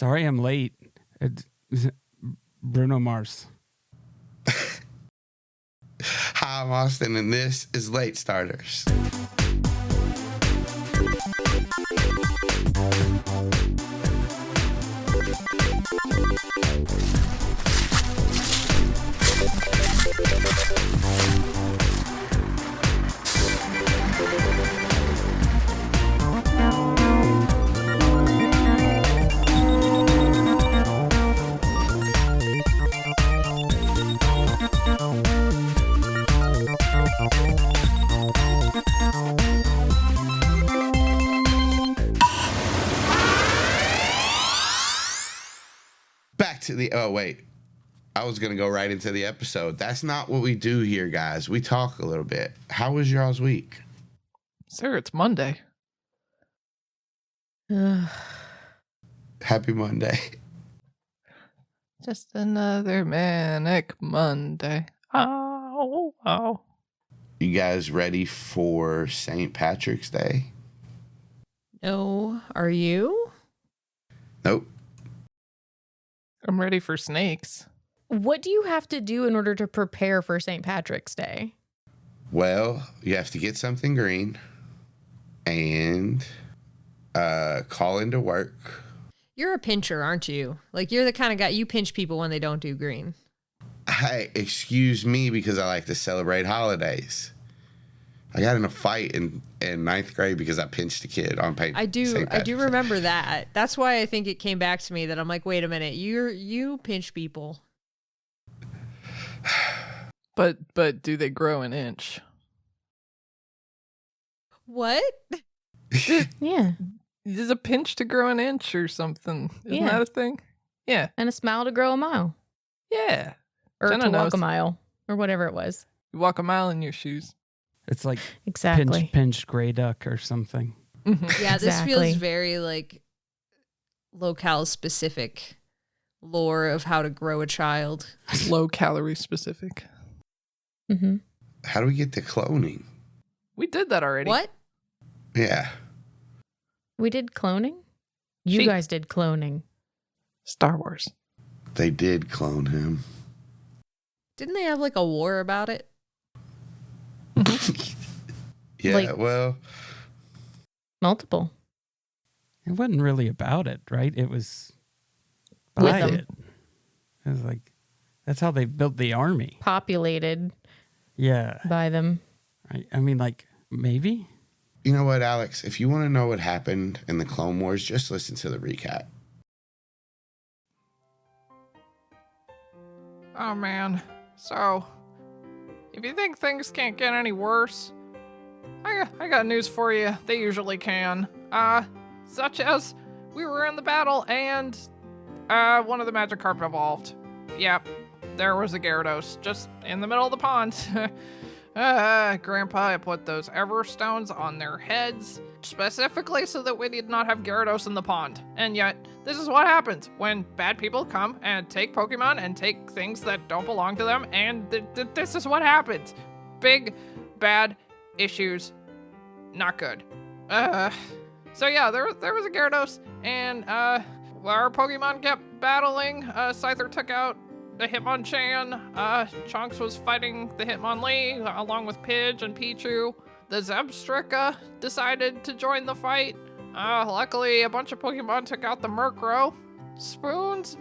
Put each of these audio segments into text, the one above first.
Sorry I'm late. Bruno Mars. Hi, I'm Austin, and this is Late Starters. I was going to go right into the episode. That's not what we do here, guys. We talk a little bit. How was y'all's week? Sir, it's Monday. Happy Monday. Just another manic Monday. Oh. You guys ready for St. Patrick's Day? No. Are you? Nope. I'm ready for snakes. What do you have to do in order to prepare for St. Patrick's Day? Well, you have to get something green and call into work. You're a pincher, aren't you? Like, you're the kind of guy, you pinch people when they don't do green. Hey, excuse me, because I like to celebrate holidays. I got in a fight in ninth grade because I pinched a kid on paper. I do remember that. That's why I think it came back to me that I'm like, wait a minute, you pinch people. But do they grow an inch? What? Yeah. Is a pinch to grow an inch or something? Isn't that a thing? Yeah. And a smile to grow a mile. Yeah. Or Jenna to walk knows. a mile. Or whatever it was. You walk a mile in your shoes. It's like exactly pinch gray duck or something. Mm-hmm. Yeah, this feels very like locale specific lore of how to grow a child. Low calorie specific. Mm-hmm. How do we get to cloning? We did that already. What? Yeah. We did cloning? You guys did cloning. Star Wars. They did clone him. Didn't they have like a war about it? Yeah, like, well. Multiple. It wasn't really about it, right? It was by it. It was like, that's how they built the army. Populated. Yeah. By them. Right. I mean, like, maybe? You know what, Alex? If you want to know what happened in the Clone Wars, just listen to the recap. Oh, man. So, if you think things can't get any worse, I got news for you. They usually can. Such as we were in the battle and one of the Magikarp evolved. Yep, there was a Gyarados just in the middle of the pond. Grandpa had put those Everstones on their heads specifically so that we did not have Gyarados in the pond. And yet, this is what happens when bad people come and take Pokemon and take things that don't belong to them, and this is what happens. Big, bad issues. Not good. So yeah, there was a Gyarados, and our Pokemon kept battling. Scyther took out the Hitmonchan. Chonks was fighting the Hitmonlee along with Pidge and Pichu. The Zebstrika decided to join the fight. Luckily, a bunch of Pokemon took out the Murkrow. Spoons,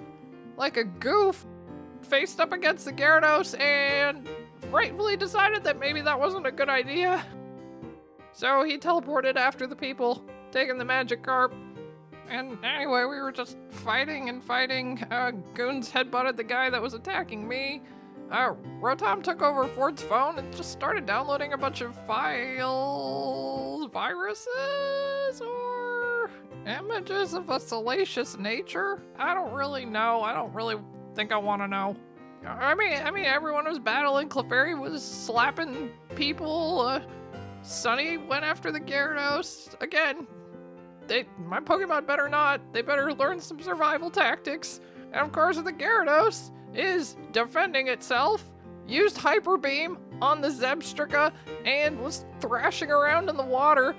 like a goof, faced up against the Gyarados and rightfully decided that maybe that wasn't a good idea. So he teleported after the people, taking the Magikarp. And anyway, we were just fighting and fighting. Goons headbutted the guy that was attacking me. Rotom took over Ford's phone and just started downloading a bunch of files, viruses, or images of a salacious nature. I don't really know. I don't really think I want to know. I mean, everyone was battling. Clefairy was slapping people. Sunny went after the Gyarados. Again, my Pokemon better not. They better learn some survival tactics. And of course, the Gyarados is defending itself, used Hyper Beam on the Zebstrika, and was thrashing around in the water,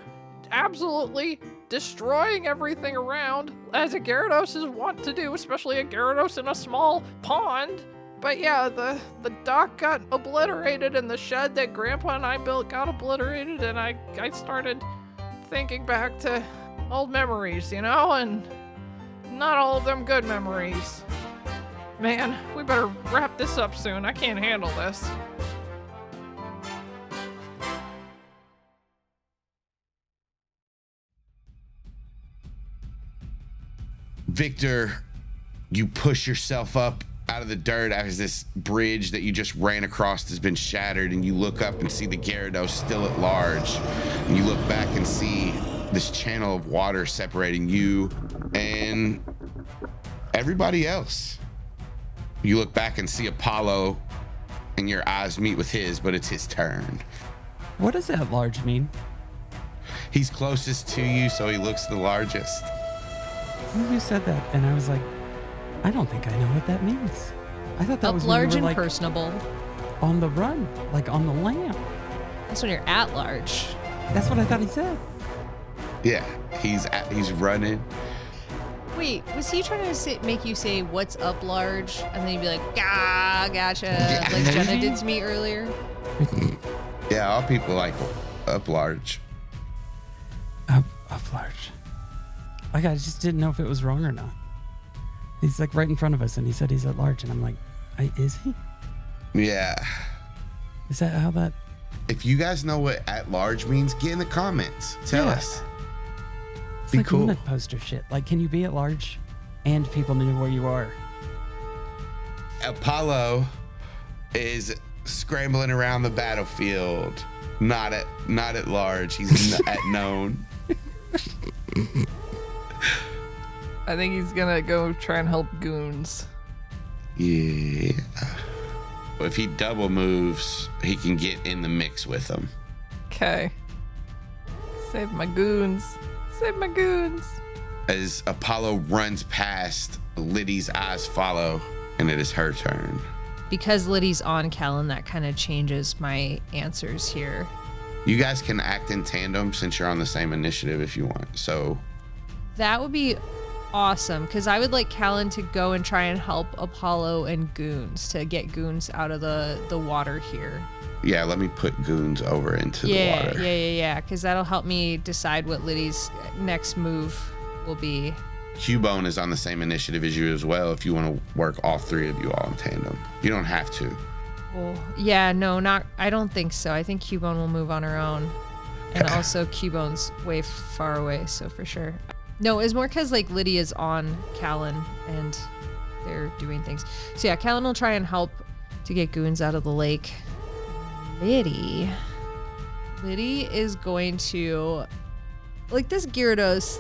absolutely destroying everything around, as a Gyarados is wont to do, especially a Gyarados in a small pond. But yeah, the dock got obliterated, and the shed that Grandpa and I built got obliterated, and I started thinking back to old memories, you know, and not all of them good memories. Man, we better wrap this up soon. I can't handle this. Victor, you push yourself up out of the dirt as this bridge that you just ran across has been shattered, and you look up and see the Gyarados still at large. And you look back and see this channel of water separating you and everybody else. You look back and see Apollo, and your eyes meet with his, but it's his turn. What does that large mean? He's closest to you, so he looks the largest. You said that, and I was like, I don't think I know what that means. I thought that Up was when large we were, and like, personable. on the run, like on the lam. That's when you're at large. That's what I thought he said. Yeah, he's running. Wait, was he trying to make you say what's up large, and then you'd be like, ah, gotcha, like Jenna did to me earlier? Yeah, all people like up large. Up large. Like, I just didn't know if it was wrong or not. He's like right in front of us, and he said he's at large, and I'm like, is he? Yeah. Is that how that? If you guys know what at large means, get in the comments. Tell us. It's Be like cool. unit poster shit. Like, can you be at large and people know where you are? Apollo is scrambling around the battlefield. Not at large. He's at known. I think he's gonna go try and help goons. Yeah. If he double moves, he can get in the mix with them. Okay. Save my goons. Save my goons. As Apollo runs past, Liddy's eyes follow, and it is her turn. Because Liddy's on Calynn, that kind of changes my answers here. You guys can act in tandem since you're on the same initiative if you want. So That would be awesome, because I would like Calynn to go and try and help Apollo and goons to get goons out of the water here. yeah, let me put goons over into the water. Yeah, because that'll help me decide what Liddy's next move will be. Cubone is on the same initiative as you as well if you want to work all three of you all in tandem. You don't have to. Well, yeah, no, I don't think so. I think Cubone will move on her own. And also Cubone's way far away, so for sure. No, it's more because like Liddy is on Calynn and they're doing things. So yeah, Calynn will try and help to get goons out of the lake. Liddy is going to, like, this Gyarados,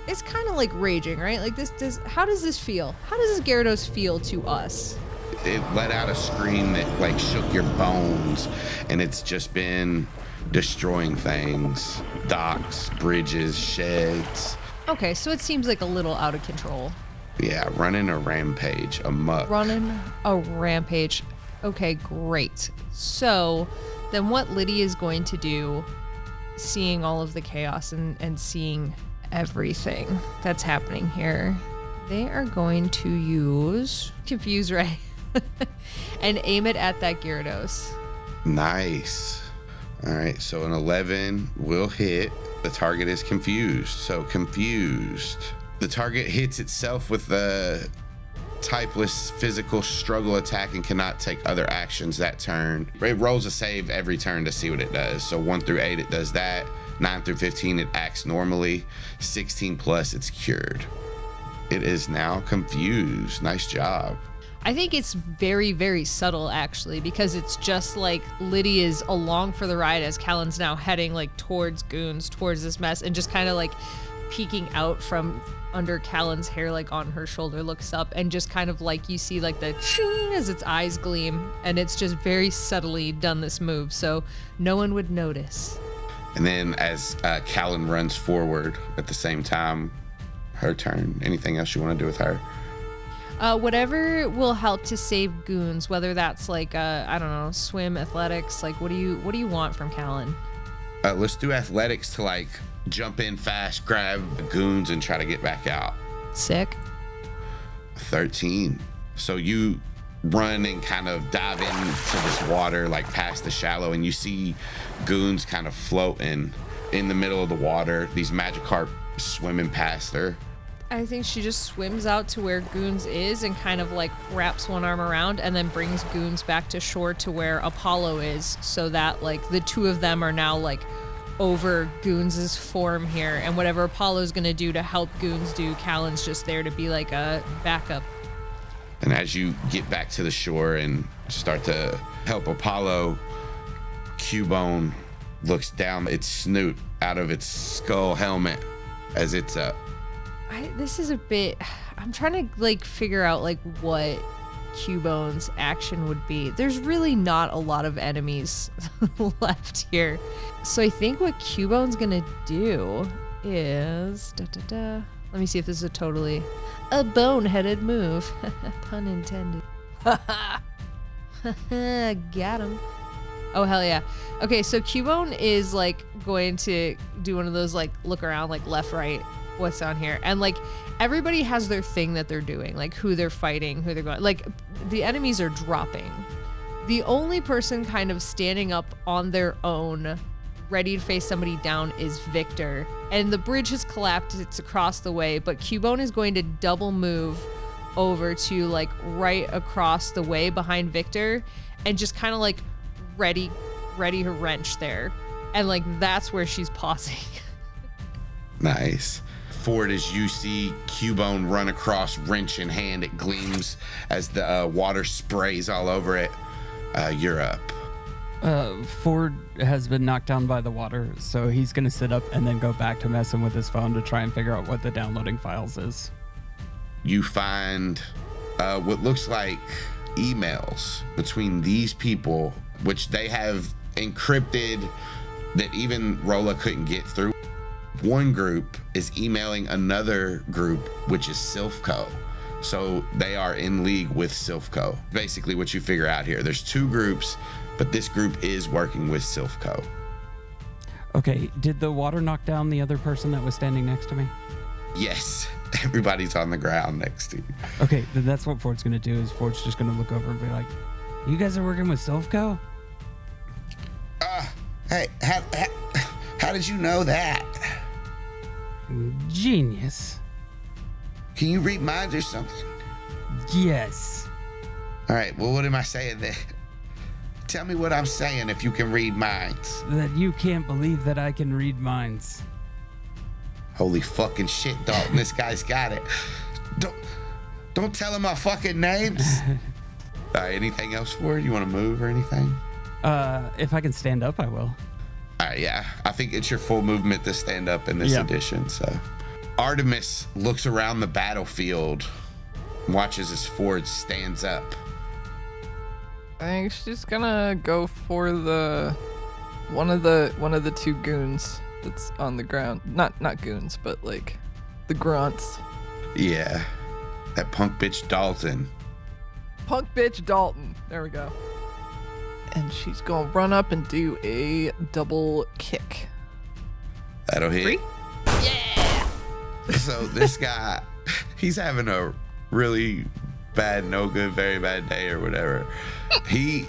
it's kind of like raging, right? Like how does this feel? How does this Gyarados feel to us? It let out a scream that like shook your bones, and it's just been destroying things. Docks, bridges, sheds. Okay, so it seems like a little out of control. Yeah, running a rampage, amok. Running a rampage. Okay, great. So then what Liddy is going to do, seeing all of the chaos and seeing everything that's happening here, they are going to use Confuse Ray and aim it at that Gyarados. Nice. All right, so an 11 will hit. The target is confused. So confused. The target hits itself with the typeless physical struggle attack and cannot take other actions that turn. It rolls a save every turn to see what it does. So 1 through 8, it does that. 9 through 15, it acts normally. 16 plus, it's cured. It is now confused. Nice job. I think it's very, very subtle, actually, because it's just like Liddy is along for the ride as Calynn's now heading like towards goons, towards this mess, and just kind of like peeking out from under Calynn's hair, like on her shoulder, looks up, and just kind of like you see like the ching as its eyes gleam, and it's just very subtly done this move, so no one would notice. And then as Calynn runs forward at the same time, her turn. Anything else you want to do with her? Whatever will help to save goons, whether that's like I don't know, swim, athletics, like what do you want from Calynn? Let's do athletics to like jump in fast, grab the goons, and try to get back out. Sick. 13. So you run and kind of dive into this water, like past the shallow, and you see goons kind of floating in the middle of the water. These Magikarp swimming past her. I think she just swims out to where Goons is and kind of like wraps one arm around and then brings Goons back to shore to where Apollo is, so that like the two of them are now like over Goons' form here, and whatever Apollo's gonna do to help Goons do, Calynn's just there to be like a backup. And as you get back to the shore and start to help Apollo, Cubone looks down its snoot out of its skull helmet as it's up. This is a bit, I'm trying to like figure out like what Cubone's action would be. There's really not a lot of enemies left here. So I think what Cubone's gonna do is, let me see if this is a totally a boneheaded move. Pun intended. Got him. Oh, hell yeah. Okay, so Cubone is like going to do one of those like look around, like left, right, what's down here. And like everybody has their thing that they're doing, like who they're fighting, who they're going. Like the enemies are dropping. The only person kind of standing up on their own, ready to face somebody down, is Victor. And the bridge has collapsed, it's across the way, but Cubone is going to double move over to like right across the way behind Victor and just kind of like ready her wrench there. And like that's where she's pausing. Nice. Forward as you see Cubone run across, wrench in hand, it gleams as the water sprays all over it. You're up. Ford has been knocked down by the water, so he's going to sit up and then go back to messing with his phone to try and figure out what the downloading files is. You find what looks like emails between these people, which they have encrypted that even Rolla couldn't get through. One group is emailing another group, which is Silphco. So they are in league with Silphco. Basically what you figure out here, there's two groups, but this group is working with Silphco. Okay, did the water knock down the other person that was standing next to me? Yes, everybody's on the ground next to you. Okay, then that's what Ford's going to do, is Ford's just going to look over and be like, you guys are working with Silphco? Hey, how did you know that? Genius. Can you read minds or something? Yes. All right, well, what am I saying there? Tell me what I'm saying if you can read minds. That you can't believe that I can read minds. Holy fucking shit, Dalton, this guy's got it. Don't tell him my fucking names. All right, anything else for it? You want to move or anything? If I can stand up, I will. All right, yeah. I think it's your full movement to stand up in this edition, so. Artemis looks around the battlefield, watches as Ford stands up. I think she's gonna go for the one of the two goons that's on the ground. Not goons, but like the grunts. Yeah. That punk bitch Dalton. Punk bitch Dalton. There we go. And she's gonna run up and do a double kick. That'll hit. 3? So this guy, he's having a really bad, no good, very bad day or whatever. He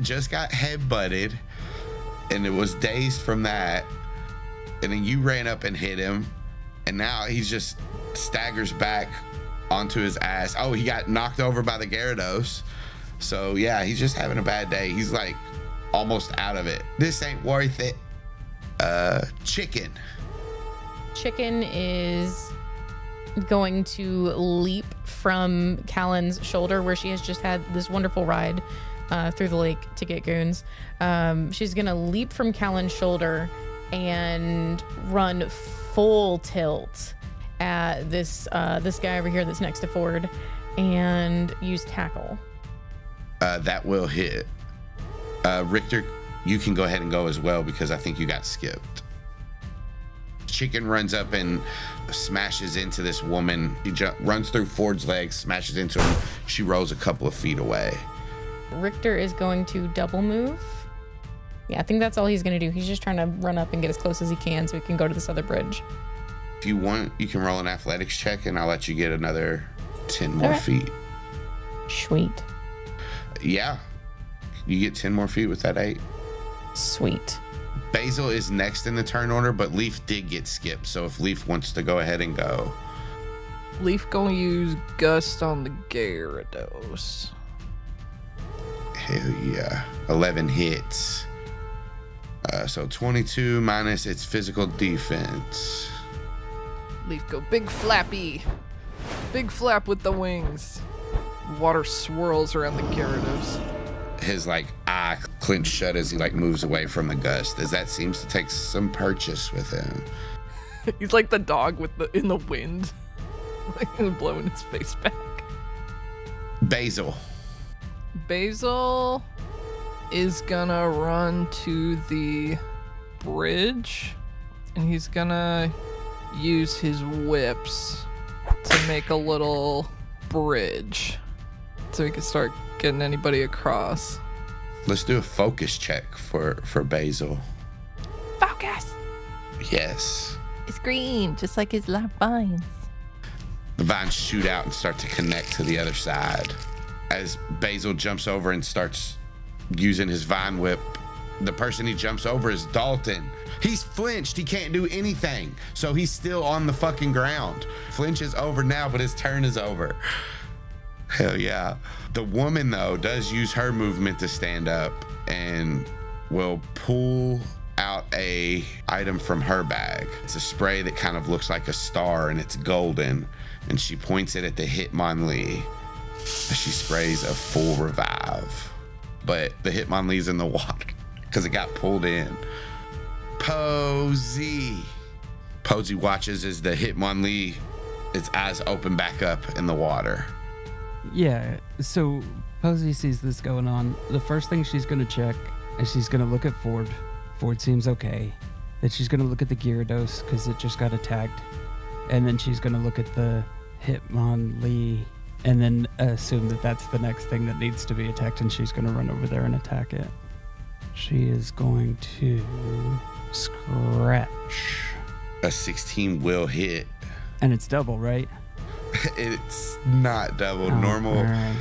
just got head-butted and it was dazed from that. And then you ran up and hit him. And now he just staggers back onto his ass. Oh, he got knocked over by the Gyarados. So yeah, he's just having a bad day. He's like almost out of it. This ain't worth it. Chicken. Chicken is going to leap from Calynn's shoulder, where she has just had this wonderful ride through the lake to get goons. She's going to leap from Calynn's shoulder and run full tilt at this guy over here that's next to Ford and use tackle. That will hit. Rictor, you can go ahead and go as well because I think you got skipped. Chicken runs up and smashes into this woman. He runs through Ford's legs, smashes into him. She rolls a couple of feet away. Rictor is going to double move Yeah, I think that's all he's going to do. He's just trying to run up and get as close as he can so he can go to this other bridge. If you want, you can roll an athletics check, and I'll let you get another 10 more feet. Sweet. Yeah. You get 10 more feet with that 8. Sweet. Basil is next in the turn order, but Leaf did get skipped. So if Leaf wants to go ahead and go. Leaf gonna use Gust on the Gyarados. Hell yeah. 11 hits. So 22 minus its physical defense. Leaf go big flappy. Big flap with the wings. Water swirls around the Gyarados. His eye clenched shut as he moves away from the gust, as that seems to take some purchase with him. He's like the dog in the wind. Blowing his face back. Basil. Basil is gonna run to the bridge, and he's gonna use his whips to make a little bridge so he can start getting anybody across. Let's do a focus check for Basil. Focus! Yes. It's green, just like his lap vines. The vines shoot out and start to connect to the other side. As Basil jumps over and starts using his vine whip, the person he jumps over is Dalton. He's flinched. He can't do anything. So he's still on the fucking ground. Flinch is over now, but his turn is over. Hell yeah. The woman, though, does use her movement to stand up and will pull out a item from her bag. It's a spray that kind of looks like a star, and it's golden. And she points it at the Hitmonlee. She sprays a full revive. But the Hitmonlee's in the water because it got pulled in. Posey. Posey watches as the Hitmonlee, its eyes open back up in the water. Yeah, so Posey sees this going on. The first thing she's going to check is she's going to look at Ford. Ford seems okay. Then she's going to look at the Gyarados because it just got attacked. And then she's going to look at the Hitmonlee and then assume that that's the next thing that needs to be attacked, and she's going to run over there and attack it. She is going to scratch. A 16 will hit. And it's double, right? It's not double. Oh, Normal. all right.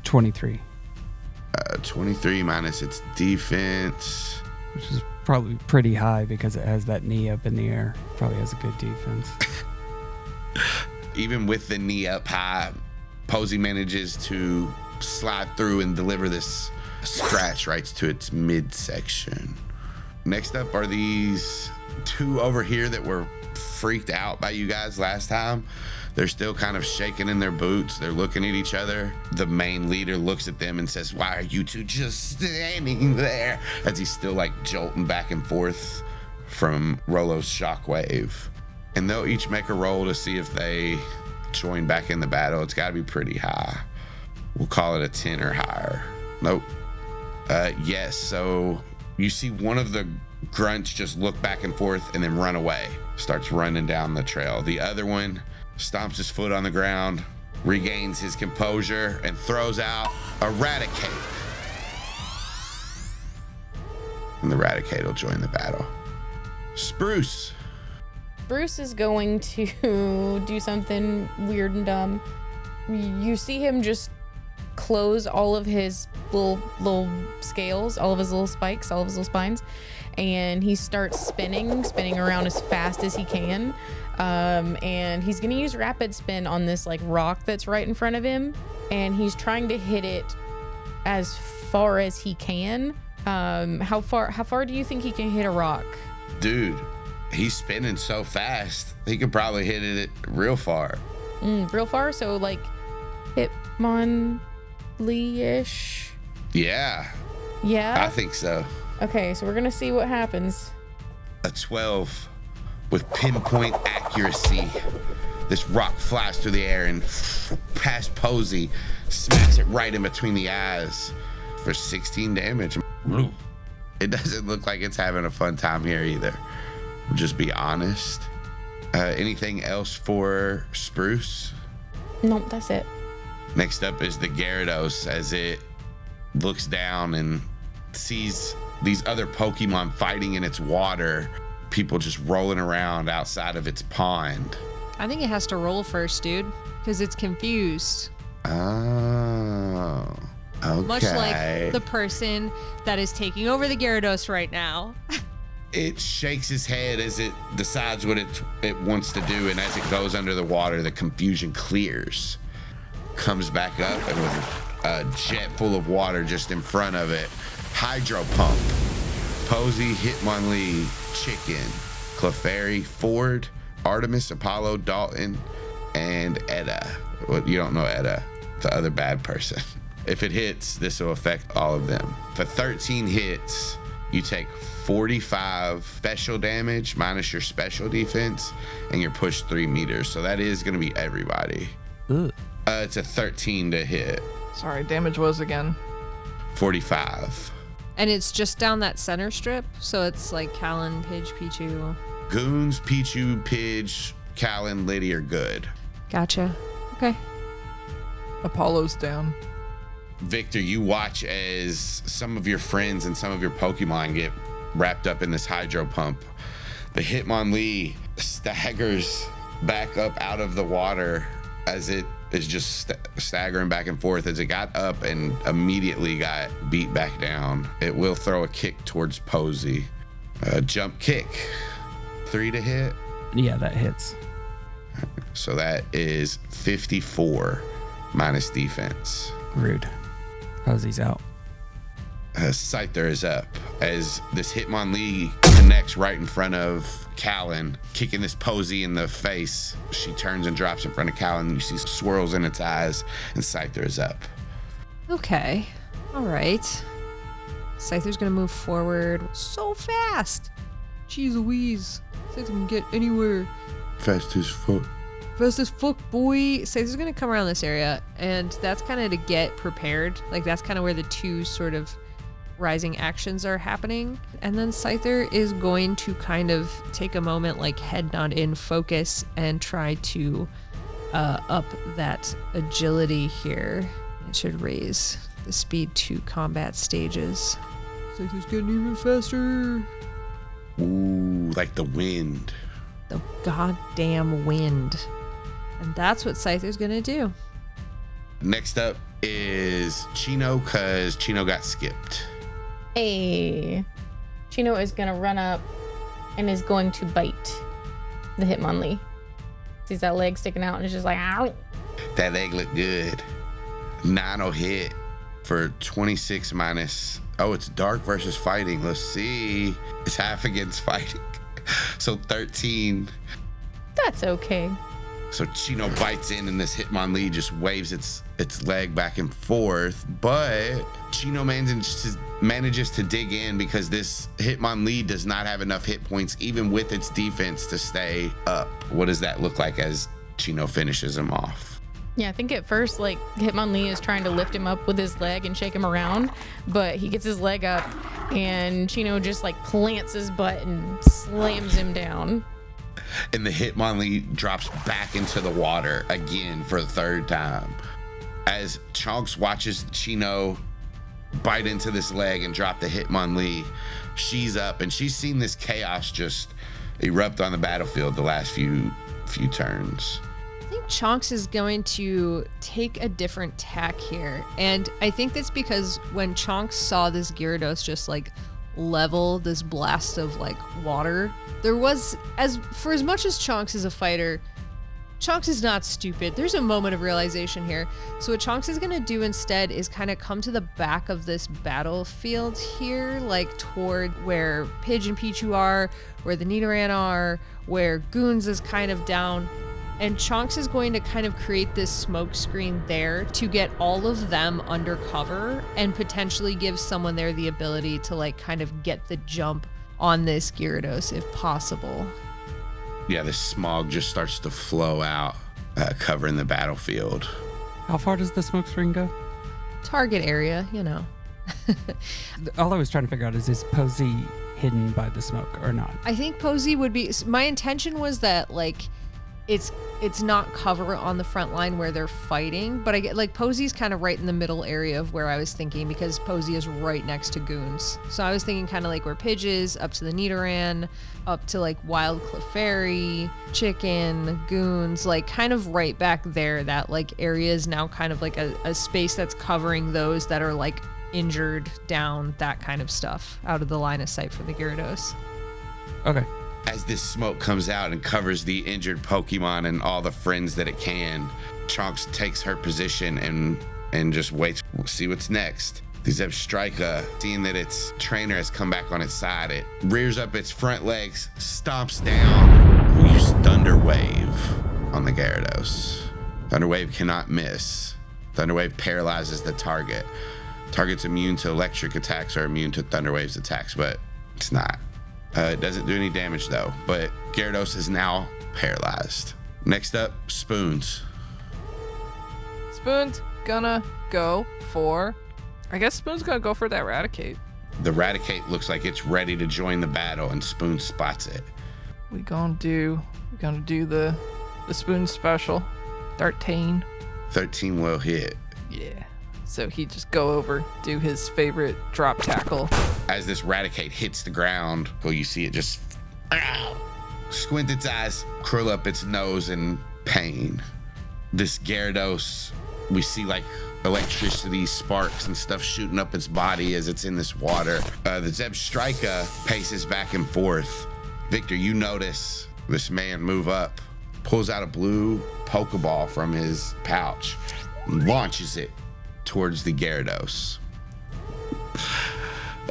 23. 23 minus its defense. Which is probably pretty high because it has that knee up in the air. Probably has a good defense. Even with the knee up high, Posey manages to slide through and deliver this scratch right to its midsection. Next up are these two over here that were freaked out by you guys last time. They're still kind of shaking in their boots. They're looking at each other. The main leader looks at them and says, "Why are you two just standing there?" As he's still jolting back and forth from Rolo's shockwave. And they'll each make a roll to see if they join back in the battle. It's got to be pretty high. We'll call it a 10 or higher. Nope. Yes, so you see one of the grunts just look back and forth and then run away. Starts running down the trail. The other one stomps his foot on the ground, regains his composure, and throws out Eradicate. And the Eradicate will join the battle. Spruce. Bruce is going to do something weird and dumb. You see him just close all of his little scales, all of his little spikes, all of his little spines, and he starts spinning around as fast as he can. And he's gonna use rapid spin on this rock that's right in front of him, and he's trying to hit it as far as he can. How far do you think he can hit a rock? Dude, he's spinning so fast, he could probably hit it real far. Real far? So Hitmonlee-ish? Yeah. Yeah? I think so. Okay, so we're gonna see what happens. A 12 with pinpoint accuracy. This rock flies through the air and past Posey, smacks it right in between the eyes for 16 damage. It doesn't look like it's having a fun time here either. We'll just be honest. Anything else for Spruce? Nope, that's it. Next up is the Gyarados as it looks down and sees these other Pokemon fighting in its water, people just rolling around outside of its pond. I think it has to roll first, dude, because it's confused. Oh, okay. Much like the person that is taking over the Gyarados right now. It shakes its head as it decides what it wants to do, and as it goes under the water, the confusion clears. Comes back up, and with a jet full of water just in front of it, Hydro Pump, Posey, Hitmonlee, Chicken, Clefairy, Ford, Artemis, Apollo, Dalton, and Edda. Well, you don't know Edda, the other bad person. If it hits, this will affect all of them. For 13 hits, you take 45 special damage minus your special defense, and you're pushed 3 meters. So that is going to be everybody. Ugh. It's a 13 to hit. Sorry, damage was again. 45. And it's just down that center strip, so it's like Calynn, Pidge, Pichu. Goons, Pichu, Pidge, Calynn, Liddy are good. Gotcha. Okay. Apollo's down. Victor, you watch as some of your friends and some of your Pokemon get wrapped up in this Hydro Pump. The Hitmonlee staggers back up out of the water as it is just staggering back and forth. As it got up and immediately got beat back down, it will throw a kick towards Posey. Jump kick. 3 to hit. Yeah, that hits. So that is 54 minus defense. Rude. Posey's out. Scyther is up as this Hitmonlee connects right in front of Calynn, kicking this Posey in the face. She turns and drops in front of Calynn. You see swirls in its eyes, and Scyther is up. Okay. All right. Scyther's going to move forward so fast. Jeez Louise. Scyther can get anywhere. Fast as fuck. Fast as fuck, boy. Scyther's going to come around this area, and that's kind of to get prepared. Like, that's kind of where the two sort of rising actions are happening. And then Scyther is going to kind of take a moment, like head nod in, focus, and try to up that agility here. It should raise the speed to combat stages. Scyther's getting even faster. Ooh, like the wind. The goddamn wind. And that's what Scyther's gonna do. Next up is Chino, because Chino got skipped. Hey. Chino is going to run up and is going to bite the Hitmonlee. Sees that leg sticking out and is just like, ow. That leg looked good. 9 will hit for 26 minus. Oh, it's dark versus fighting. Let's see. It's half against fighting. So 13. That's okay. So Chino bites in, and this Hitmonlee just waves its leg back and forth. But Chino manages to dig in because this Hitmonlee does not have enough hit points, even with its defense, to stay up. What does that look like as Chino finishes him off? Yeah, I think at first, like, Hitmonlee is trying to lift him up with his leg and shake him around, but he gets his leg up, and Chino just, like, plants his butt and slams him down. And the Hitmonlee drops back into the water again for the 3rd time. As Chonks watches Chino bite into this leg and drop the Hitmonlee, she's up, and she's seen this chaos just erupt on the battlefield the last few turns. I think Chonks is going to take a different tack here. And I think that's because when Chonks saw this Gyarados just like level this blast of like water, there was, as much as Chonks is a fighter, Chonks is not stupid. There's a moment of realization here. So what Chonks is going to do instead is kind of come to the back of this battlefield here, like toward where Pidge and Pichu are, where the Nidoran are, where Goons is kind of down. And Chonks is going to kind of create this smoke screen there to get all of them under cover and potentially give someone there the ability to like kind of get the jump on this Gyarados if possible. Yeah, the smog just starts to flow out, covering the battlefield. How far does the smoke screen go? Target area, you know. All I was trying to figure out is Posey hidden by the smoke or not? I think Posey would be. My intention was that like it's not cover on the front line where they're fighting, but I get like Posy's kind of right in the middle area of where I was thinking, because Posy is right next to Goons. So I was thinking kind of like where Pidge is, up to the Nidoran, up to like Wild Clefairy, Chicken, Goons, like kind of right back there. That like area is now kind of like a space that's covering those that are like injured, down, that kind of stuff, out of the line of sight for the Gyarados. Okay. As this smoke comes out and covers the injured Pokemon and all the friends that it can, Trunks takes her position and just waits. We'll see what's next. The Zebstrika, seeing that its trainer has come back on its side, it rears up its front legs, stomps down. We use Thunder Wave on the Gyarados. Thunder Wave cannot miss. Thunder Wave paralyzes the target. Target's immune to electric attacks or immune to Thunder Wave's attacks, but it's not. It doesn't do any damage though, but Gyarados is now paralyzed. Next up, Spoons. Spoon's gonna go for... I guess Spoon's gonna go for that Raticate. The Raticate looks like it's ready to join the battle, and Spoon spots it. We're gonna do the Spoon special. 13. 13 will hit. Yeah. So he just go over, do his favorite drop tackle. As this Raticate hits the ground, well, you see it just squint its eyes, curl up its nose in pain. This Gyarados, we see like electricity, sparks, and stuff shooting up its body as it's in this water. The Zebstrika paces back and forth. Victor, you notice this man move up, pulls out a blue Pokeball from his pouch, and launches it towards the Gyarados.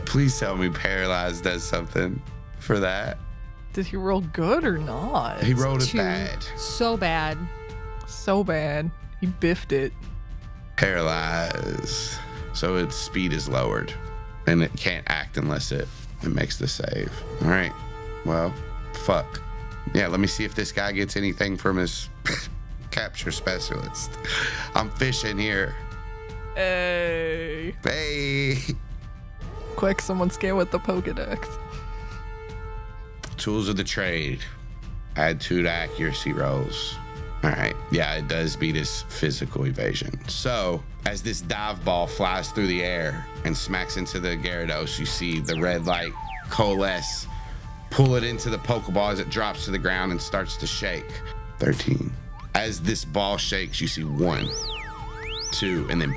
Please tell me Paralyzed does something for that. Did he roll good or not? He rolled it 2. bad. So bad. So bad. He biffed it. Paralyzed. So its speed is lowered, and it can't act unless it makes the save. All right. Well, fuck. Yeah, let me see if this guy gets anything from his capture specialist. I'm fishing here. Hey. Hey. Quick, someone scan with the Pokedex. Tools of the trade. Add 2 to accuracy rolls. All right. Yeah, it does beat his physical evasion. So, as this dive ball flies through the air and smacks into the Gyarados, you see the red light coalesce, pull it into the Pokeball as it drops to the ground and starts to shake. 13. As this ball shakes, you see 1, 2, and then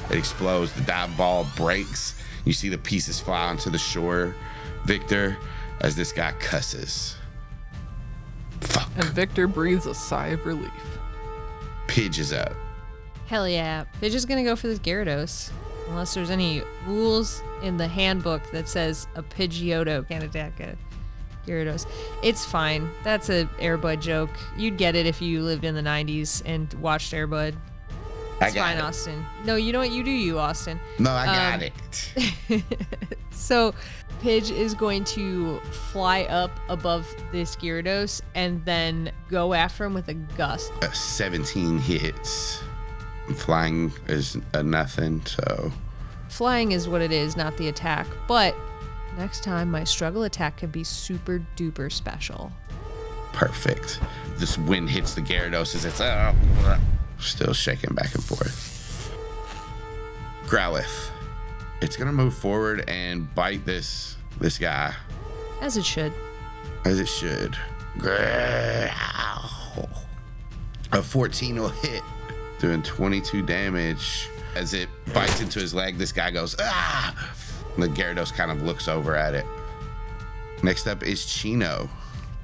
it explodes. The dive ball breaks. You see the pieces fly onto the shore. Victor, as this guy cusses. Fuck. And Victor breathes a sigh of relief. Pidge is up. Hell yeah. They're just gonna go for this Gyarados. Unless there's any rules in the handbook that says a Pidgeotto can't attack a Gyarados. It's fine. That's a Airbud joke. You'd get it if you lived in the 90s and watched Airbud. It's fine, it. Austin. No, you know what? You do you, Austin. No, I got it. So Pidge is going to fly up above this Gyarados and then go after him with a gust. 17 hits. Flying is a nothing, so. Flying is what it is, not the attack. But next time, my struggle attack can be super duper special. Perfect. This wind hits the Gyarados as it's still shaking back and forth. Growlithe. It's gonna move forward and bite this guy. As it should. As it should. A 14 will hit, doing 22 damage. As it bites into his leg, this guy goes, ah! And the Gyarados kind of looks over at it. Next up is Chino.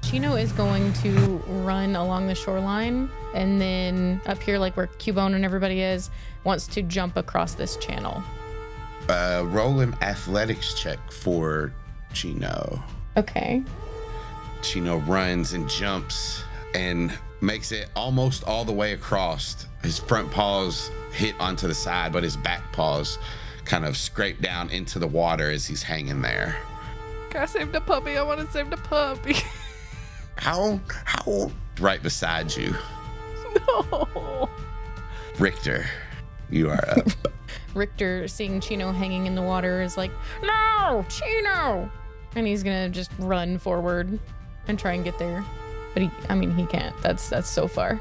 Chino is going to run along the shoreline, and then up here, like where Cubone and everybody is, wants to jump across this channel. Roll an athletics check for Chino. Okay. Chino runs and jumps and makes it almost all the way across. His front paws hit onto the side, but his back paws kind of scrape down into the water as he's hanging there. Gotta save the puppy. I want to save the puppy. How? Right beside you. No. Rictor, you are up. Rictor, seeing Chino hanging in the water, is like, no, Chino! And he's gonna just run forward and try and get there. But he can't. That's so far.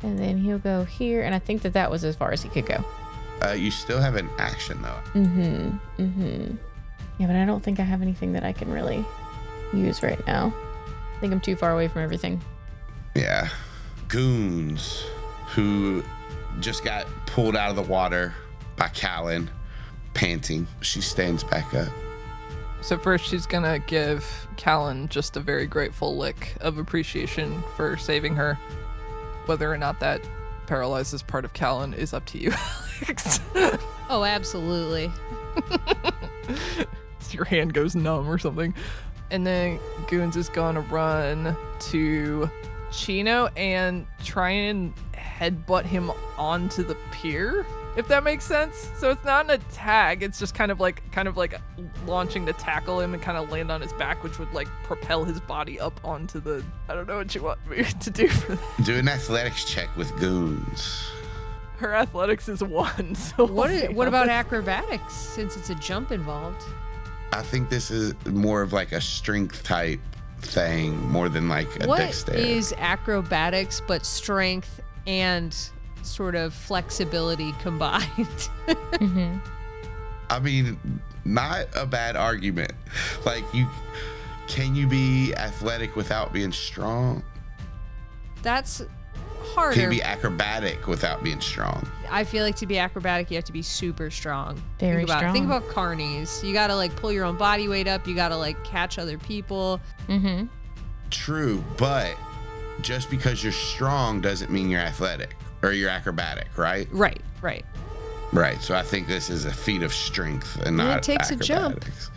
And then he'll go here, and I think that was as far as he could go. You still have an action though. Yeah, but I don't think I have anything that I can really use right now. I think I'm too far away from everything. Yeah. Goons, who just got pulled out of the water by Calynn, panting. She stands back up. So first she's gonna give Calynn just a very grateful lick of appreciation for saving her. Whether or not that paralyzes part of Calynn is up to you, Alex. Oh, absolutely. Your hand goes numb or something. And then Goons is gonna run to Chino and try and headbutt him onto the pier, if that makes sense. So it's not an attack, it's just kind of like launching to tackle him and kind of land on his back, which would like propel his body up onto the, I don't know what you want me to do for that. Do an athletics check with Goons. Her athletics is 1, so What about acrobatics, since it's a jump involved? I think this is more of like a strength type thing more than like a dexterity. What is acrobatics but strength and sort of flexibility combined? I mean, not a bad argument. Like, can you be athletic without being strong? That's harder. Can you be acrobatic without being strong? I feel like to be acrobatic, you have to be super strong. Very strong. Think about carnies. You gotta like pull your own body weight up. You gotta like catch other people. True, but just because you're strong doesn't mean you're athletic or you're acrobatic, right? Right. Right. So I think this is a feat of strength and not It takes a jump. acrobatics.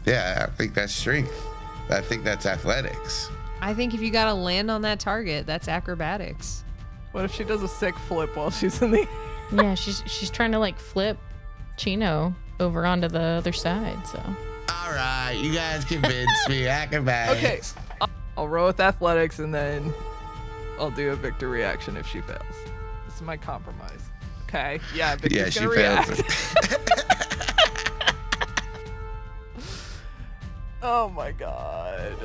Yeah, I think that's strength. I think that's athletics. I think if you gotta land on that target, that's acrobatics. What if she does a sick flip while she's in the Yeah, she's trying to like flip Chino over onto the other side, so. All right, you guys convinced me. Acrobatics. Okay, I'll roll with athletics and then I'll do a Victor reaction if she fails. This is my compromise. Okay, yeah, Victor's Yeah, gonna she react. fails. Oh my god.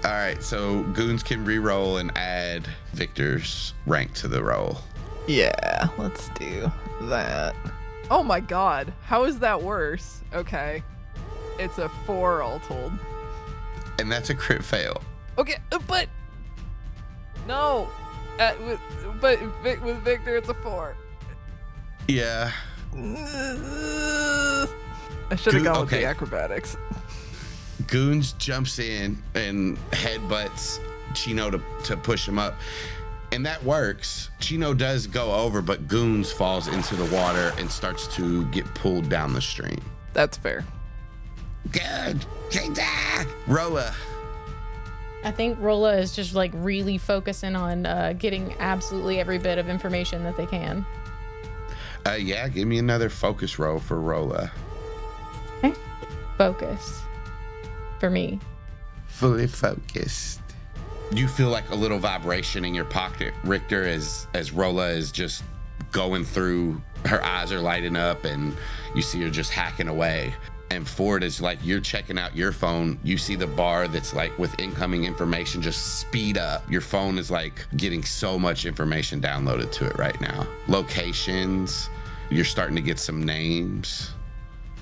All right, so Goons can re-roll and add Victor's rank to the roll. Yeah, let's do that. Oh my god, how is that worse? Okay, it's a 4 all told. And that's a crit fail. Okay, but no, with Victor it's a 4. Yeah. I should have gone with the acrobatics. Goons jumps in and headbutts Chino to push him up. And that works. Chino does go over, but Goons falls into the water and starts to get pulled down the stream. That's fair. Good. Rolla. I think Rolla is just like really focusing on getting absolutely every bit of information that they can. Yeah, give me another focus roll for Rolla. Okay. Focus. For me. Fully focused. You feel like a little vibration in your pocket, Rictor, as Rolla is just going through. Her eyes are lighting up, and you see her just hacking away. And Ford is like, you're checking out your phone. You see the bar that's like with incoming information just speed up. Your phone is like getting so much information downloaded to it right now. Locations, you're starting to get some names.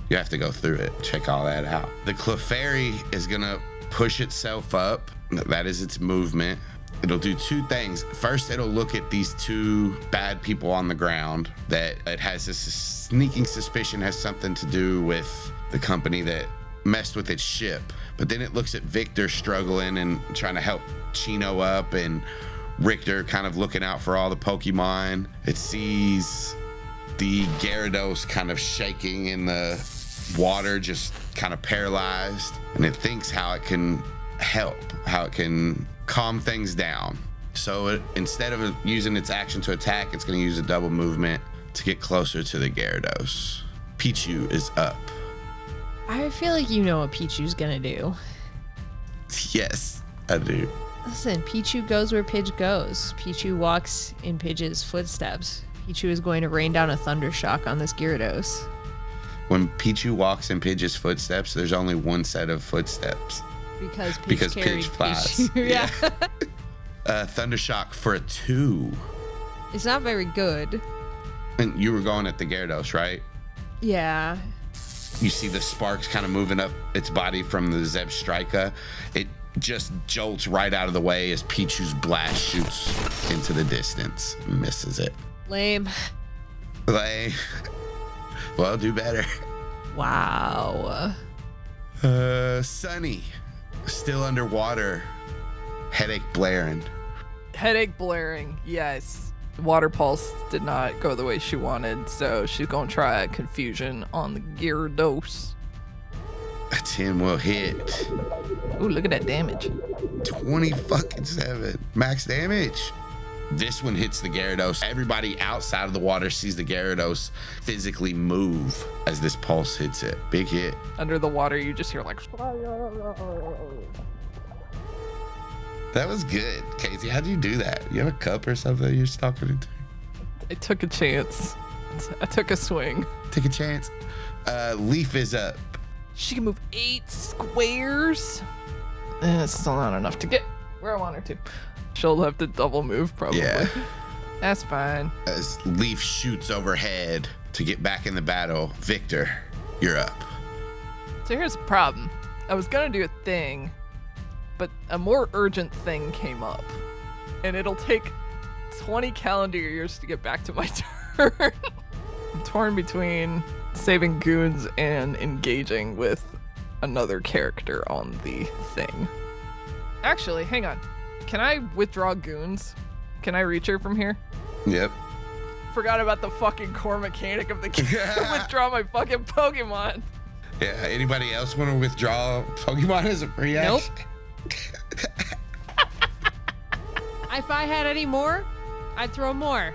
You have to go through it, check all that out. The Clefairy is gonna push itself up. That is its movement. It'll do 2 things. First, it'll look at these 2 bad people on the ground that it has this sneaking suspicion has something to do with the company that messed with its ship. But then it looks at Victor struggling and trying to help Chino up, and Rictor kind of looking out for all the Pokemon. It sees the Gyarados kind of shaking in the water, just kind of paralyzed, and it thinks how it can help, how it can calm things down. So instead of using its action to attack, it's going to use a double movement to get closer to the Gyarados. Pichu is up. I feel like you know what Pichu's gonna do. Yes, I do. Listen, Pichu goes where Pidge goes. Pichu walks in Pidge's footsteps. Pichu is going to rain down a thundershock on this Gyarados. When Pichu walks in Pidge's footsteps, there's only one set of footsteps. Because Because carried Pitch flies. Pikachu. Yeah. Thundershock for a 2. It's not very good. And you were going at the Gyarados, right? Yeah. You see the sparks kind of moving up its body from the Zebstrika. It just jolts right out of the way as Pichu's blast shoots into the distance. Misses it. Lame. Well, do better. Wow. Sunny, still underwater. Headache blaring. Headache blaring, yes. Water Pulse did not go the way she wanted, so she's gonna try Confusion on the Gyarados. A 10 will hit. Ooh, look at that damage. 27 max damage. This one hits the Gyarados. Everybody outside of the water sees the Gyarados physically move as this pulse hits it. Big hit. Under the water, you just hear like... That was good. Kaycie, how'd you do that? You have a cup or something you're stalking into? I took a chance. I took a swing. Take a chance. Leaf is up. She can move 8 squares. It's still not enough to get where I want her to. She'll have to double move, probably. Yeah. That's fine. As Leaf shoots overhead to get back in the battle, Victor, you're up. So here's the problem. I was gonna do a thing, but a more urgent thing came up. And it'll take 20 calendar years to get back to my turn. I'm torn between saving goons and engaging with another character on the thing. Actually, hang on. Can I withdraw goons? Can I reach her from here? Yep. Forgot about the fucking core mechanic of the game. Withdraw my fucking Pokemon. Yeah, anybody else want to withdraw Pokemon as a free Nope. action? If I had any more, I'd throw more.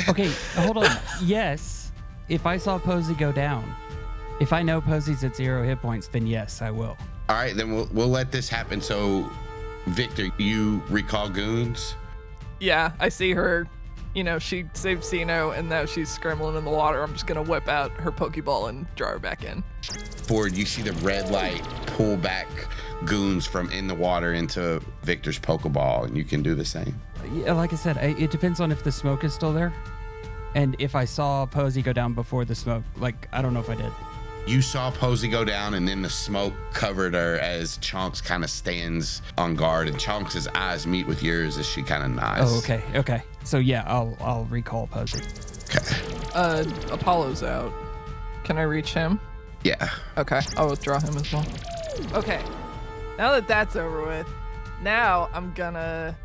Okay, hold on. Yes, if I saw Posey go down, if I know Posey's at 0 hit points, then yes, I will. All right, then we'll let this happen. So, Victor, you recall goons? Yeah, I see her. You know, she saved Sino, and now she's scrambling in the water. I'm just gonna whip out her Pokeball and draw her back in. Ford, you see the red light pull back goons from in the water into Victor's Pokeball, and you can do the same. Yeah, like I said, it depends on if the smoke is still there. And if I saw Posey go down before the smoke, like, I don't know if I did. You saw Posey go down, and then the smoke covered her as Chonks kind of stands on guard, and Chonks' eyes meet with yours as she kind of nods. Oh, okay. So yeah, I'll recall Posey. Okay. Apollo's out. Can I reach him? Yeah. Okay, I'll withdraw him as well. Okay, now that that's over with, now I'm gonna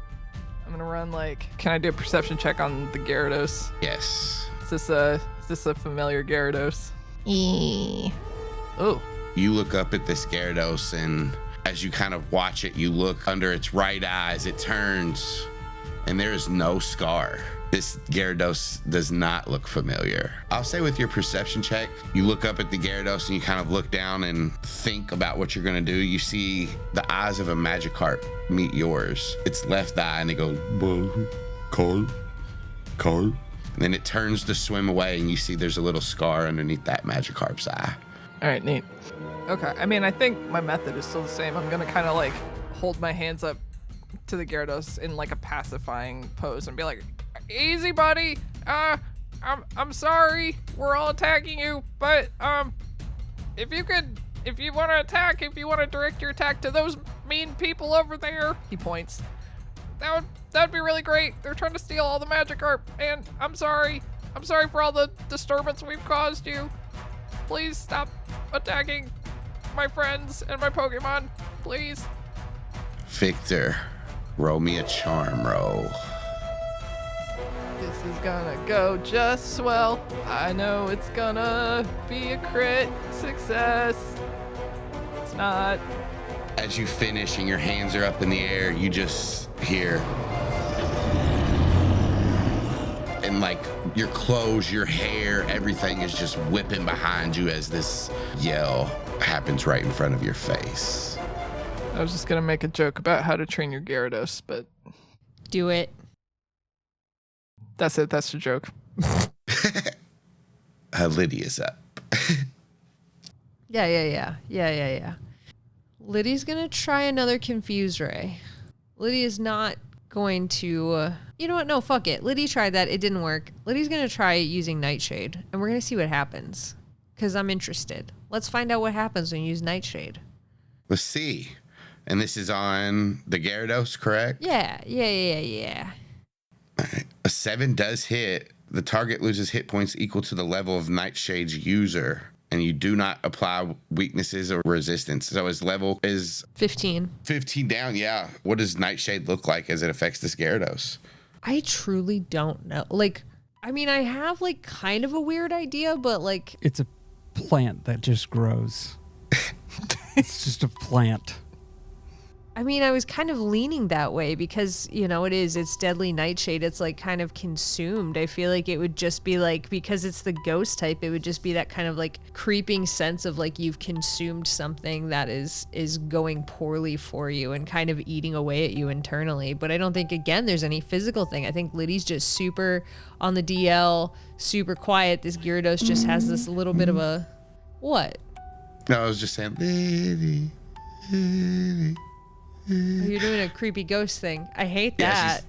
run like. Can I do a perception check on the Gyarados? Yes. Is this a familiar Gyarados? Oh. You look up at this Gyarados, and as you kind of watch it, you look under its right eye as it turns, and there is no scar. This Gyarados does not look familiar. I'll say with your perception check, you look up at the Gyarados and you kind of look down and think about what you're gonna do. You see the eyes of a Magikarp meet yours. Its left eye, and it goes, Carl. And then it turns to swim away, and you see there's a little scar underneath that Magikarp's eye. All right, neat. Okay, I mean, I think my method is still the same. I'm gonna kind of like hold my hands up to the Gyarados in like a pacifying pose and be like, "Easy, buddy. I'm sorry. We're all attacking you, but if you want to attack, if you want to direct your attack to those mean people over there," he points. That'd be really great. They're trying to steal all the Magikarp, and I'm sorry. I'm sorry for all the disturbance we've caused you. Please stop attacking my friends and my Pokemon, please. Victor, roll me a charm roll. This is gonna go just swell. I know it's gonna be a crit success. It's not. As you finish and your hands are up in the air, you just hear, and like your clothes, your hair, everything is just whipping behind you as this yell happens right in front of your face. I was just gonna make a joke about how to train your Gyarados, but Do it. that's it. That's the joke. Lydia's up. Yeah. Liddy's going to try another Confuse Ray. Liddy is not going to... you know what? No, fuck it. Liddy tried that. It didn't work. Liddy's going to try using Nightshade, and we're going to see what happens. Because I'm interested. Let's find out what happens when you use Nightshade. Let's see. And this is on the Gyarados, correct? Yeah. All right. A 7 does hit. The target loses hit points equal to the level of Nightshade's user. And you do not apply weaknesses or resistance. So his level is 15. 15 down, yeah. What does Nightshade look like as it affects this Gyarados? I truly don't know. Like, I mean, I have like kind of a weird idea, but like... It's a plant that just grows. It's just a plant. I mean, I was kind of leaning that way because, you know, it's Deadly Nightshade. It's like kind of consumed. I feel like it would just be like, because it's the ghost type, it would just be that kind of like creeping sense of like you've consumed something that is going poorly for you and kind of eating away at you internally. But I don't think, again, there's any physical thing. I think Liddy's just super on the DL, super quiet. This Gyarados just has this little bit of a... What? No, I was just saying, Liddy. Oh, you're doing a creepy ghost thing. I hate that.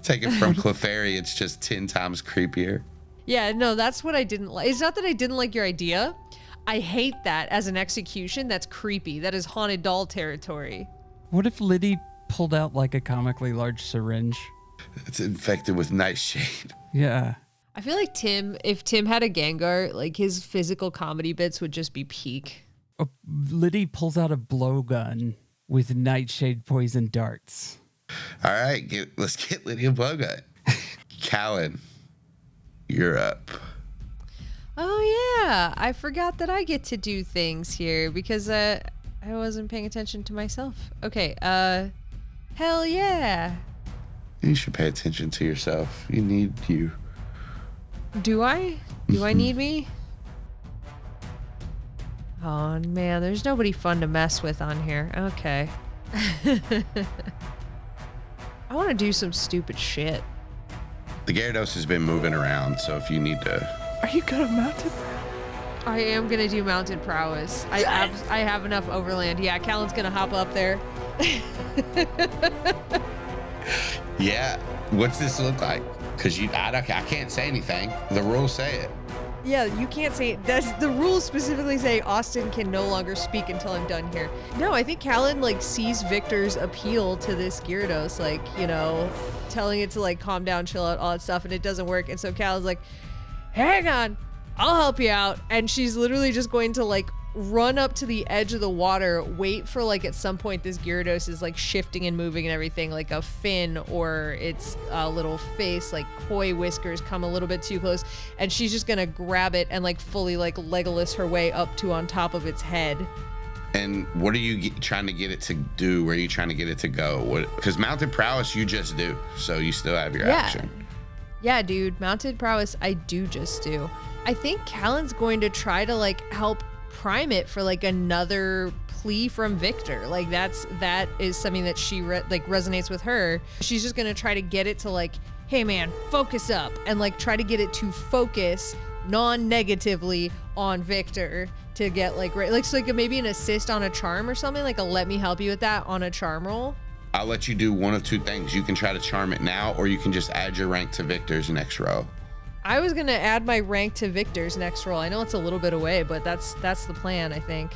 Take it from Clefairy, it's just 10 times creepier. Yeah, no, that's what I didn't like. It's not that I didn't like your idea. I hate that as an execution. That's creepy. That is haunted doll territory. What if Liddy pulled out like a comically large syringe? It's infected with Nightshade. Yeah. I feel like if Tim had a Gengar, like his physical comedy bits would just be peak. Liddy pulls out a blowgun with Nightshade poison darts. All right, let's get Liddy a blowgun. Calynn, you're up. Oh yeah, I forgot that I get to do things here because I wasn't paying attention to myself. Okay, hell yeah. You should pay attention to yourself. You need you. Do I? Do I need me? Oh man, there's nobody fun to mess with on here. Okay. I want to do some stupid shit. The Gyarados has been moving around, so if you need to... Are you gonna mount it? I am gonna do mounted prowess. I have enough overland. Yeah, Calyn's gonna hop up there. Yeah, what's this look like? Because I can't say anything. The rules say it. Yeah, you can't say that's the rules specifically say Austin can no longer speak until I'm done here. No, I think Calynn like sees Victor's appeal to this Gyarados, like, you know, telling it to like calm down, chill out, all that stuff, and it doesn't work. And so Callynn's like, hang on, I'll help you out. And she's literally just going to like run up to the edge of the water, wait for like at some point this Gyarados is like shifting and moving and everything, like a fin or its little face, like koi whiskers come a little bit too close, and she's just gonna grab it and like fully like Legolas her way up to on top of its head. And what are you trying to get it to do? Where are you trying to get it to go? Because mounted prowess you just do, so you still have your action. Yeah, dude, mounted prowess I do just do. I think Calyn's going to try to like help prime it for like another plea from Victor. Like that is something that she resonates with her. She's just gonna try to get it to like, hey man, focus up, and like try to get it to focus non-negatively on Victor to get like maybe an assist on a charm or something, like a let me help you with that on a charm roll. I'll let you do one of two things. You can try to charm it now, or you can just add your rank to Victor's next row. I was gonna add my rank to Victor's next roll. I know it's a little bit away, but that's the plan, I think.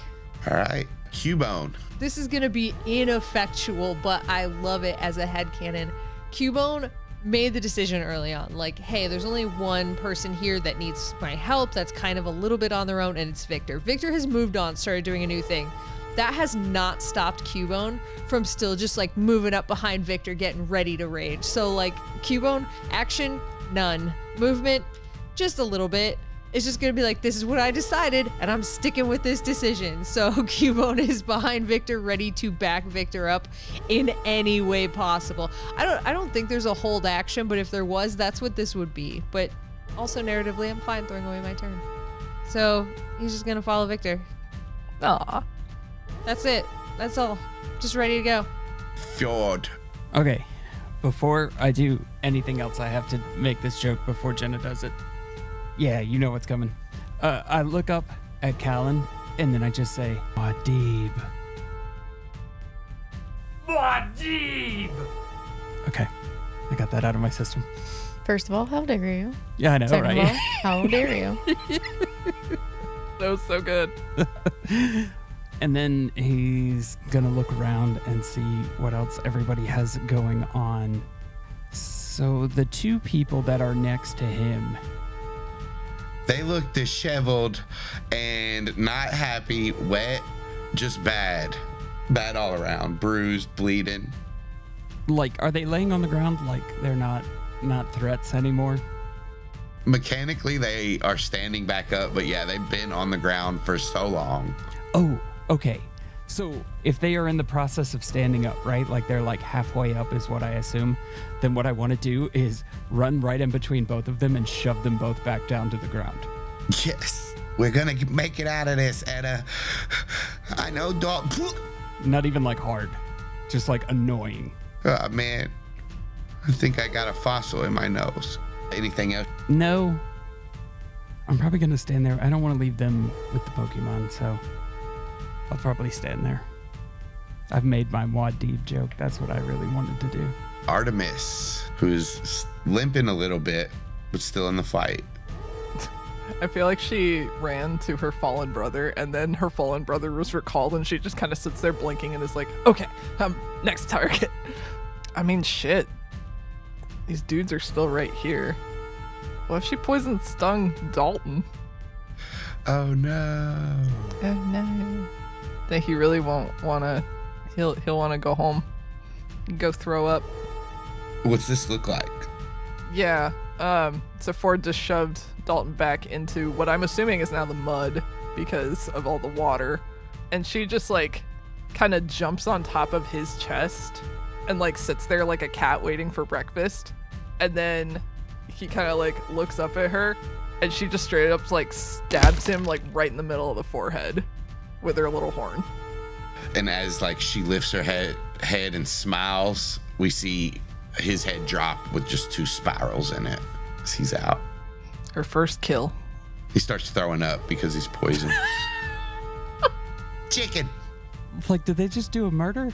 All right, Cubone. This is gonna be ineffectual, but I love it as a headcanon. Cubone made the decision early on, like, hey, there's only one person here that needs my help that's kind of a little bit on their own, and it's Victor. Victor has moved on, started doing a new thing. That has not stopped Cubone from still just like moving up behind Victor, getting ready to rage. So like Cubone, action, none. Movement, just a little bit. It's just gonna be like, this is what I decided, and I'm sticking with this decision. So Cubone is behind Victor, ready to back Victor up in any way possible. I don't think there's a hold action, but if there was, that's what this would be. But also narratively, I'm fine throwing away my turn. So he's just gonna follow Victor. Aw. That's it. That's all. Just ready to go. Fjord. Okay, before I do anything else, I have to make this joke before Jenna does it. Yeah, you know what's coming. I look up at Calynn And then I just say, Muad'Dib. Muad'Dib! Okay, I got that out of my system. First of all, how dare you? Yeah, I know, Second right? of all, how dare you? That was so good. And then he's gonna look around and see what else everybody has going on. So the two people that are next to him, They look disheveled and not happy, wet, just bad. Bad all around. Bruised, bleeding. like, are they laying on the ground like they're not threats anymore? Mechanically, they are standing back up, but yeah, they've been on the ground for so long. Oh, okay. So if they are in the process of standing up, right? Like they're like halfway up is what I assume. Then what I want to do is run right in between both of them and shove them both back down to the ground. Yes, we're gonna make it out of this, Edda. I know, dog. Not even like hard, just like annoying. Oh, man. I think I got a fossil in my nose. Anything else? No, I'm probably going to stand there. I don't want to leave them with the Pokemon, so I'll probably stand there. I've made my Muad'Dib joke. That's what I really wanted to do. Artemis, who's limping a little bit, but still in the fight. I feel like she ran to her fallen brother, and then her fallen brother was recalled, and she just kind of sits there blinking and is like, okay, next target. I mean, shit. These dudes are still right here. What if she poison stung Dalton? Oh, no. Oh no. Then he really won't wanna, he'll wanna go home, go throw up. What's this look like? Yeah, so Ford just shoved Dalton back into what I'm assuming is now the mud because of all the water. And she just like kind of jumps on top of his chest and like sits there like a cat waiting for breakfast. And then he kind of like looks up at her and she just straight up like stabs him like right in the middle of the forehead with her little horn. And as like she lifts her head and smiles, we see his head drop with just 2 spirals in it. He's out. Her first kill. He starts throwing up because he's poisoned. Chicken. Like, did they just do a murder?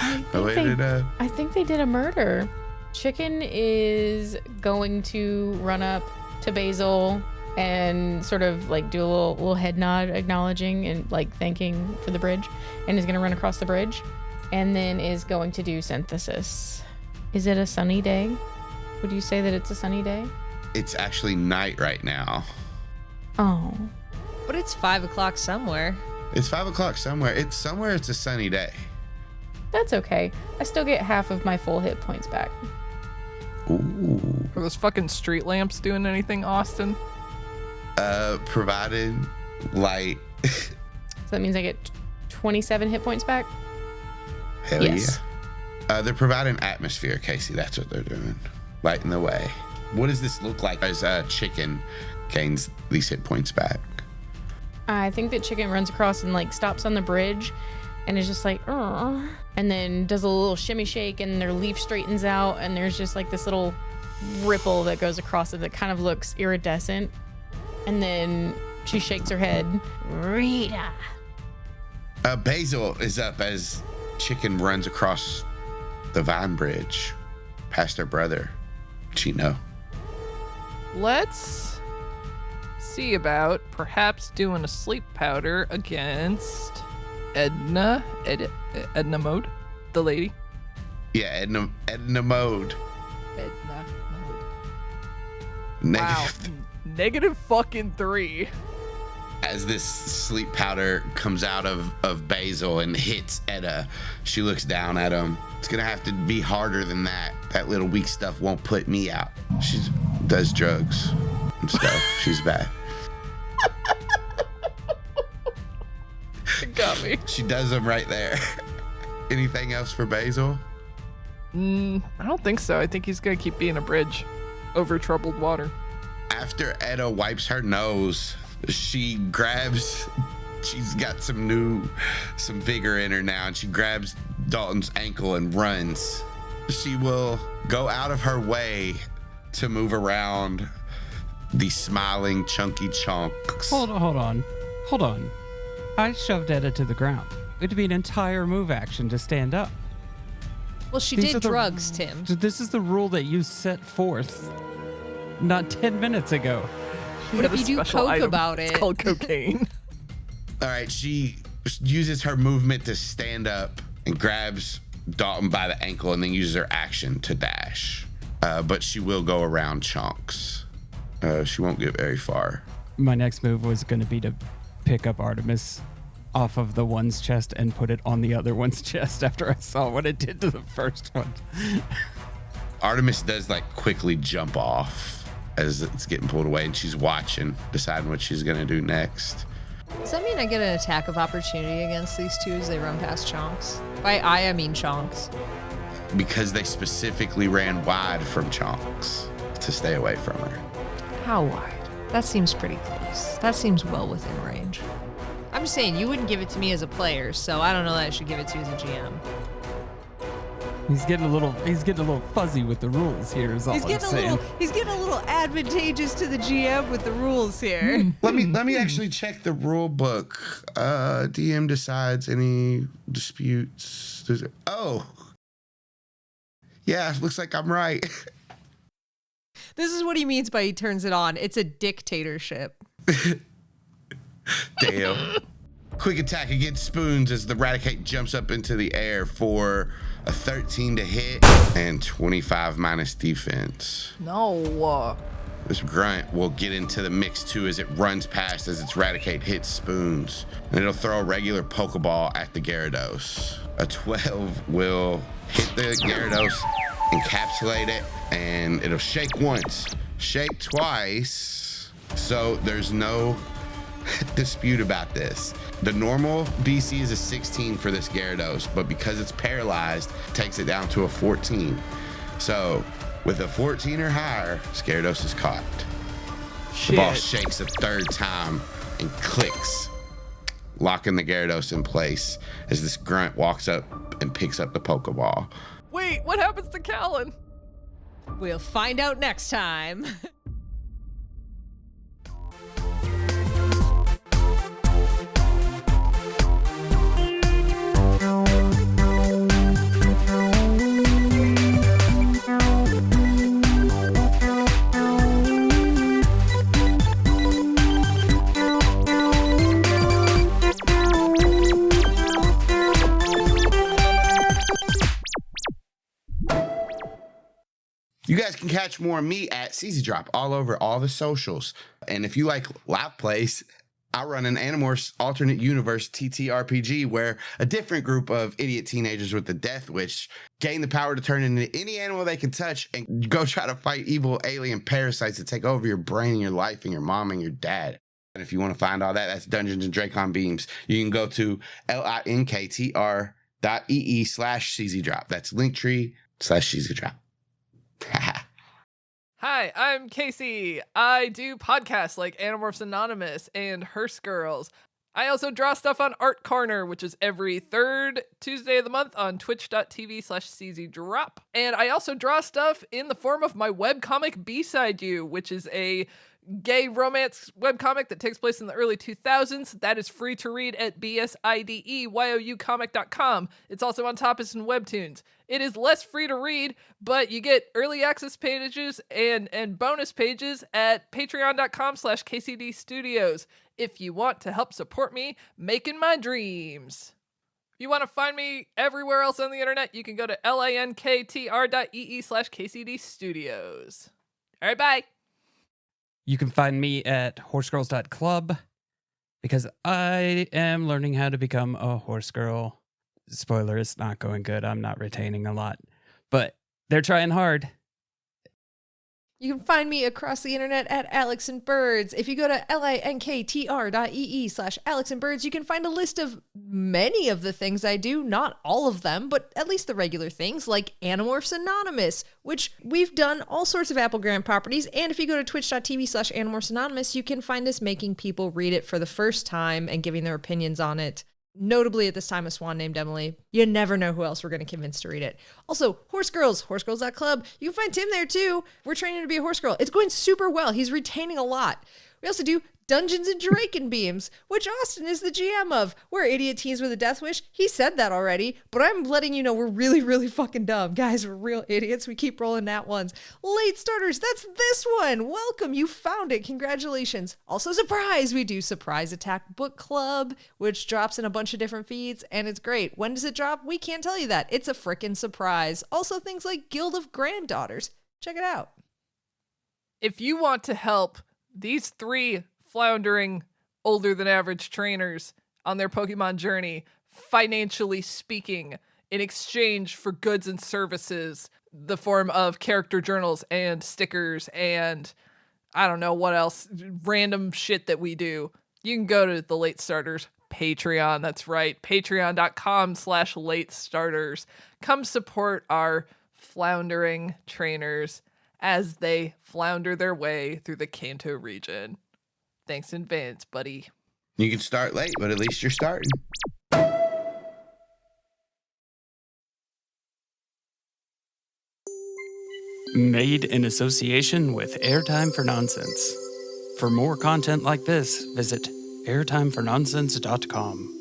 I think they did a murder. Chicken is going to run up to Basil and sort of like do a little head nod acknowledging and like thanking for the bridge, and is going to run across the bridge and then is going to do synthesis. Is it a sunny day? Would you say that it's a sunny day? It's actually night right now. Oh. But it's 5 o'clock somewhere. It's 5 o'clock somewhere. It's a sunny day. That's okay. I still get half of my full hit points back. Ooh. Are those fucking street lamps doing anything, Austin? Provided light. So that means I get 27 hit points back? Hell Yes. yeah. They're providing atmosphere, Kaycie. That's what they're doing. Lighting the way. What does this look like as Chicken gains these hit points back? I think that Chicken runs across and like stops on the bridge and is just like, oh, and then does a little shimmy shake and their leaf straightens out and there's just like this little ripple that goes across it that kind of looks iridescent. And then she shakes her head. Rita. Basil is up as Chicken runs across the Vine Bridge past her brother, Chino. Let's see about perhaps doing a sleep powder against Edna Mode, the lady. Yeah, Edna Mode. Edna Mode. Negative. Wow. Negative fucking 3. As this sleep powder comes out of Basil and hits Edda, she looks down at him. It's gonna have to be harder than that. That little weak stuff won't put me out. She does drugs and stuff. She's bad. Got me. She does them right there. Anything else for Basil? I don't think so. I think he's gonna keep being a bridge over troubled water. After Edda wipes her nose, she's got some vigor in her now, and she grabs Dalton's ankle and runs. She will go out of her way to move around the smiling chunky chunks. Hold on. Hold on. I shoved Etta to the ground. It'd be an entire move action to stand up. Well, she These did are the- drugs, Tim. This is the rule that you set forth not 10 minutes ago. What if you do coke about it? It's called cocaine. All right, she uses her movement to stand up and grabs Dalton by the ankle and then uses her action to dash. But she will go around Chunks. She won't get very far. My next move was going to be to pick up Artemis off of the one's chest and put it on the other one's chest after I saw what it did to the first one. Artemis does like quickly jump off as it's getting pulled away, and she's watching, deciding what she's gonna do next. Does that mean I get an attack of opportunity against these two as they run past Chonks? By I mean Chonks. Because they specifically ran wide from Chunks to stay away from her. How wide? That seems pretty close. That seems well within range. I'm just saying, you wouldn't give it to me as a player, so I don't know that I should give it to you as a GM. He's getting a little fuzzy with the rules here is all I'm saying. He's getting a little advantageous to the GM with the rules here. Let me actually check the rule book. DM decides any disputes. Yeah, looks like I'm right. This is what he means by he turns it on. It's a dictatorship. Damn. Quick attack against Spoons as the Raticate jumps up into the air for a 13 to hit and 25 minus defense. No. This grunt will get into the mix too as it runs past as its Raticate hits Spoons. And it'll throw a regular Pokeball at the Gyarados. A 12 will hit the Gyarados, encapsulate it, and it'll shake once, shake twice. So there's no dispute about this. The normal DC is a 16 for this Gyarados, but because it's paralyzed, it takes it down to a 14. So with a 14 or higher, Gyarados is caught. Shit. The ball shakes a third time and clicks, locking the Gyarados in place as this grunt walks up and picks up the Pokeball. Wait, what happens to Calynn? We'll find out next time. You guys can catch more of me at CZ Drop all over all the socials. And if you like live plays, I run an Animorphs alternate universe TTRPG where a different group of idiot teenagers with the Death Wish gain the power to turn into any animal they can touch and go try to fight evil alien parasites that take over your brain and your life and your mom and your dad. And if you want to find all that, that's Dungeons and Dracon Beams. You can go to linktr.ee/CZ Drop. That's linktree/CZ Drop. Hi, I'm Kaycie. I do podcasts like Animorphs Anonymous and Hearst Girls. I also draw stuff on Art Corner, which is every third Tuesday of the month on twitch.tv/CZDrop. And I also draw stuff in the form of my webcomic B-Side You, which is a gay romance webcomic that takes place in the early 2000s. That is free to read at bsideyoucomic.com. It's also on Tapas and Webtoons. It is less free to read, but you get early access pages and bonus pages at patreon.com/KCD Studios if you want to help support me making my dreams. If you want to find me everywhere else on the internet, you can go to linktr.ee/KCD Studios. All right, bye. You can find me at horsegirls.club because I am learning how to become a horse girl. Spoiler, it's not going good. I'm not retaining a lot, but they're trying hard. You can find me across the internet at Alex and Birds. If you go to linktr.ee/Alex and Birds, you can find a list of many of the things I do. Not all of them, but at least the regular things like Animorphs Anonymous, which we've done all sorts of Apple Grant properties. And if you go to twitch.tv/Animorphs Anonymous, you can find us making people read it for the first time and giving their opinions on it. Notably at this time, a swan named Emily. You never know who else we're going to convince to read it. Also, Horse Girls, horsegirls.club. You can find Tim there too. We're training to be a horse girl. It's going super well. He's retaining a lot. We also do Dungeons and Draken Beams, which Austin is the GM of. We're idiot teens with a death wish. He said that already, but I'm letting you know we're really, really fucking dumb. Guys, we're real idiots. We keep rolling nat ones. Late starters, that's this one. Welcome, you found it. Congratulations. Also, surprise, we do Surprise Attack Book Club, which drops in a bunch of different feeds, and it's great. When does it drop? We can't tell you that. It's a frickin' surprise. Also, things like Guild of Granddaughters. Check it out. If you want to help these 3 floundering, older than average trainers on their Pokemon journey, financially speaking, in exchange for goods and services, the form of character journals and stickers and I don't know what else, random shit that we do, you can go to the Late Starters Patreon. That's right, patreon.com/late starters. Come support our floundering trainers as they flounder their way through the Kanto region. Thanks in advance, buddy. You can start late, but at least you're starting. Made in association with Airtime for Nonsense. For more content like this, visit airtimefornonsense.com.